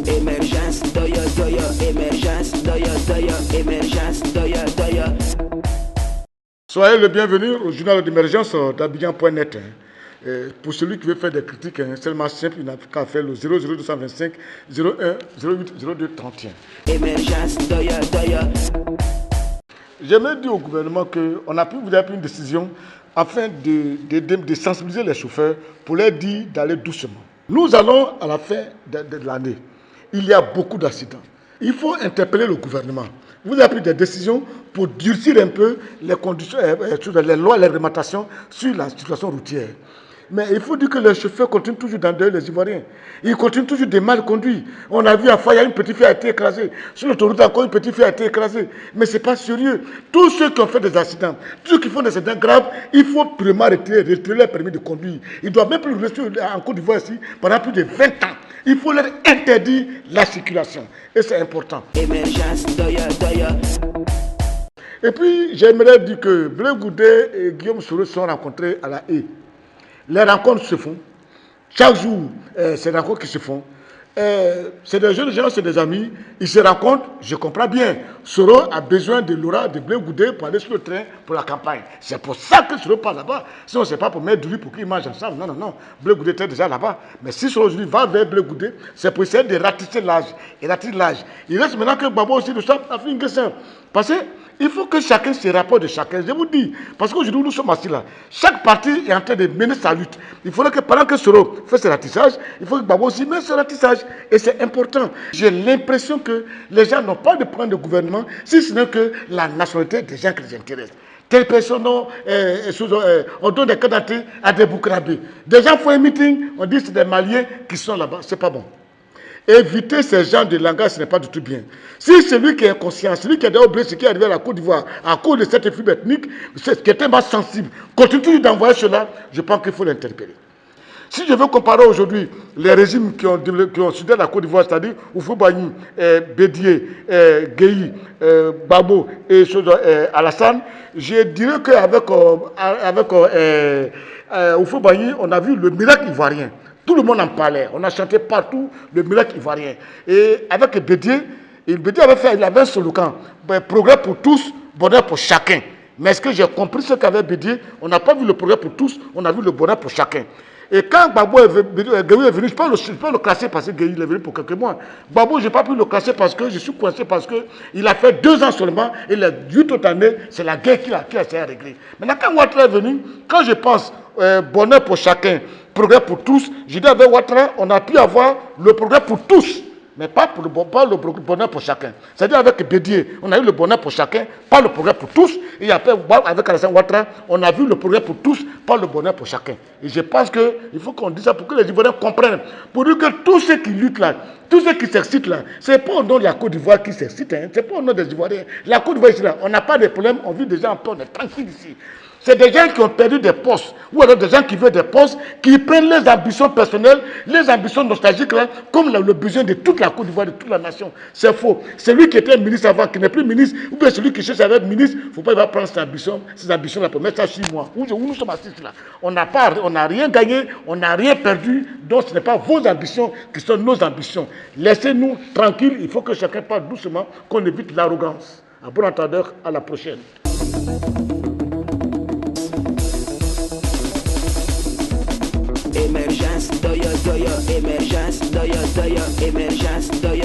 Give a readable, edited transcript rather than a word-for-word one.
Émergence, doya, doya, émergence, doya, doya, émergence, doya, doya. Soyez le bienvenu au journal d'émergence d'Abidjan.net. Pour celui qui veut faire des critiques, seulement simple, il n'a qu'à faire le 00225 01 08 02 31. Émergence, doya, doya. J'aimerais dire au gouvernement qu'on a pris une décision afin de sensibiliser les chauffeurs pour leur dire d'aller doucement. Nous allons à la fin de l'année. Il y a beaucoup d'accidents. Il faut interpeller le gouvernement. Vous avez pris des décisions pour durcir un peu les conditions, les lois et les réglementations sur la situation routière. Mais il faut dire que les chauffeurs continuent toujours d'endeuiller les Ivoiriens. Ils continuent toujours de mal conduire. On a vu à Faya, une petite fille a été écrasée. Sur l'autoroute, encore une petite fille a été écrasée. Mais ce n'est pas sérieux. Tous ceux qui ont fait des accidents, tous ceux qui font des accidents graves, il faut vraiment retirer leur permis de conduire. Ils ne doivent même plus rester en Côte d'Ivoire ici pendant plus de 20 ans. Il faut leur interdire la circulation. Et c'est important. Émergence, doya, doya. Et puis, j'aimerais dire que Blé Goudé et Guillaume Soro se sont rencontrés à la haie. Les rencontres se font. Chaque jour, ces rencontres qui se font. C'est des jeunes gens, c'est des amis. Ils se rencontrent, je comprends bien. Soro a besoin de Laura, de Blé Goudé pour aller sur le train pour la campagne. C'est pour ça que Soro part là-bas. Sinon, ce n'est pas pour mettre du riz pour qu'ils mangent ensemble. Non, non, non. Blé Goudé était déjà là-bas. Mais si Soro aujourd'hui va vers Blé Goudé, c'est pour essayer de ratisser l'âge. Et ratisser l'âge. Il reste maintenant que Babo aussi de ça a fait une question. Parce qu'il faut que chacun se rapporte de chacun. Je vous dis, parce qu'aujourd'hui nous sommes assis là. Chaque parti est en train de mener sa lutte. Il faudrait que pendant que Soro fait ce ratissage, il faut que Babo aussi mette ce ratissage. Et c'est important. J'ai l'impression que les gens n'ont pas de plan de gouvernement, si ce n'est que la nationalité des gens qui les intéressent. Telle personne, on donne des candidatures à des Boukrabés. Des gens font un meeting, on dit que c'est des Maliens qui sont là-bas. C'est pas bon. Éviter ces genres de langage, ce n'est pas du tout bien. Si celui qui est conscient, celui qui a déjà oublié ce qui est arrivé à la Côte d'Ivoire à cause de cette fibre ethnique, qui est tellement sensible, continue toujours d'envoyer cela, je pense qu'il faut l'interpeller. Si je veux comparer aujourd'hui les régimes qui ont sudé la Côte d'Ivoire, c'est-à-dire Oufou-Bagny, Bédié, Guéhi, Babo et Alassane, je dirais qu'avec Oufou-Bagny, on a vu le miracle ivoirien. Tout le monde en parlait. On a chanté partout le miracle ivoirien. Et avec Bédié, il avait un slogan, progrès pour tous, bonheur pour chacun. Mais est-ce que j'ai compris ce qu'avait Bédié? On n'a pas vu le progrès pour tous, on a vu le bonheur pour chacun. Et quand Babo est venu, je ne peux pas le classer parce que Guéhi est venu pour quelques mois. Babo, je n'ai pas pu le classer parce que je suis coincé parce qu'il a fait 2 ans seulement et les 8 autres années, c'est la guerre qu'il a essayé de régler. Maintenant, quand Ouattara est venu, quand je pense bonheur pour chacun, progrès pour tous, je dis avec Ouattara, on a pu avoir le progrès pour tous, mais pas le bonheur pour chacun. C'est-à-dire avec Bédié, on a eu le bonheur pour chacun, pas le progrès pour tous. Et après, avec Alassane Ouattara, on a vu le progrès pour tous, pas le bonheur pour chacun. Et je pense qu'il faut qu'on dise ça pour que les Ivoiriens comprennent. Pour dire que tous ceux qui luttent là, tous ceux qui s'excitent là, ce n'est pas au nom de la Côte d'Ivoire qui s'excite, hein, ce n'est pas au nom des Ivoiriens. La Côte d'Ivoire ici là, on n'a pas de problème, on vit déjà en paix, on est tranquille ici. C'est des gens qui ont perdu des postes, ou alors des gens qui veulent des postes, qui prennent les ambitions personnelles, les ambitions nostalgiques, là, comme le besoin de toute la Côte d'Ivoire, de toute la nation. C'est faux. Celui qui était ministre avant, qui n'est plus ministre, ou bien celui qui cherche à être ministre, il ne faut pas il va prendre ces ambitions-là pour mettre ça sur moi. Où nous sommes assis là. On n'a rien gagné, on n'a rien perdu, donc ce n'est pas vos ambitions qui sont nos ambitions. Laissez-nous tranquilles, il faut que chacun parle doucement, qu'on évite l'arrogance. À bon entendeur, à la prochaine. Émergence, doya, doya, émergence, doya, doya, émergence, doya.